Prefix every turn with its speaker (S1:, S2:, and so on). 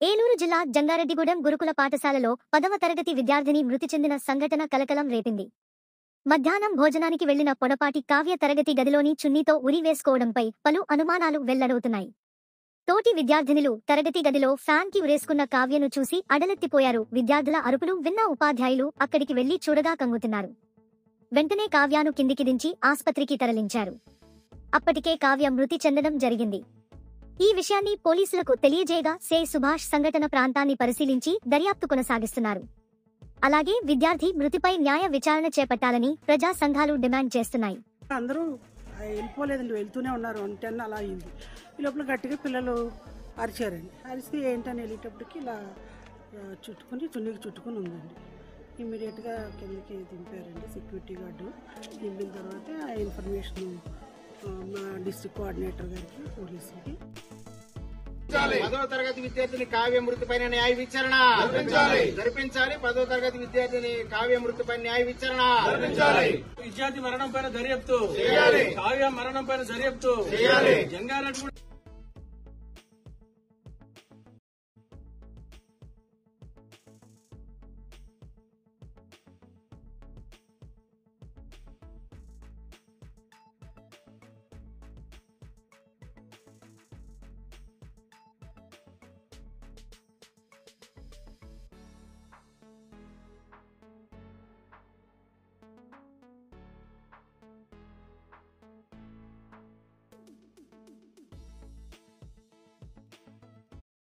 S1: ఏలూరు జిల్లా జంగారెడ్డిగూడెం గురుకుల పాఠశాలలో 10వ తరగతి విద్యార్థిని మృతి చెందిన సంఘటన కలకలం రేపింది. మధ్యాహ్నం భోజనానికి వెళ్లిన పొడపాటి కావ్య తరగతి గదిలోని చున్నీతో ఉరి వేసుకోవడంపై పలు అనుమానాలు వెల్లడవుతున్నాయి. తోటి విద్యార్థినులు తరగతి గదిలో ఫ్యాన్ కి ఉరేసుకున్న కావ్యను చూసి అడలెత్తిపోయారు. విద్యార్థుల అరుపులు విన్న ఉపాధ్యాయులు అక్కడికి వెళ్లి చూడగా కంగుతున్నారు. వెంటనే కావ్యను కిందికి దించి ఆస్పత్రికి తరలించారు. అప్పటికే కావ్య మృతి చెందడం జరిగింది. ఈ విషయాన్ని పోలీసులకు తెలియజేయగా సే సుభాష్ సంఘటన ప్రాంతాన్ని పరిశీలించి దర్యాప్తు కొనసాగిస్తున్నారు. అలాగే విద్యార్థి మృతిపై న్యాయ విచారణ చేపట్టాలని ప్రజా సంఘాలు డిమాండ్ చేస్తున్నాయి.
S2: అందరూ వెళ్ళిపోలేదండి, వెళ్తూనే ఉన్నారు. 1:10 అలా అయింది. ఈ లోపల గట్టిగా పిల్లలు అరిచారండి. అరిస్తే ఏంటని వెళ్ళేటప్పటికి ఇలా చున్నీకి చుట్టుకుని ఉందండి. ఇమ్మీడియట్గా కిందకి దింపారండి సెక్యూరిటీ గార్డు. దింపిన తర్వాత ఆ ఇన్ఫర్మేషన్ మా డిస్ట్రిక్ట్ కోఆర్డినేటర్ గారికి, పోలీసుకి.
S3: 10వ తరగతి విద్యార్థిని కావ్య మృతిపైన న్యాయ విచారణ జరిపించాలి. 10వ తరగతి విద్యార్థిని కావ్య మృతిపైన న్యాయ విచారణ జరిపించాలి.
S4: విద్యార్థి మరణం పైన దర్యాప్తు, కావ్య మరణం పైన దర్యాప్తు. జంగారెడ్డిగూడెం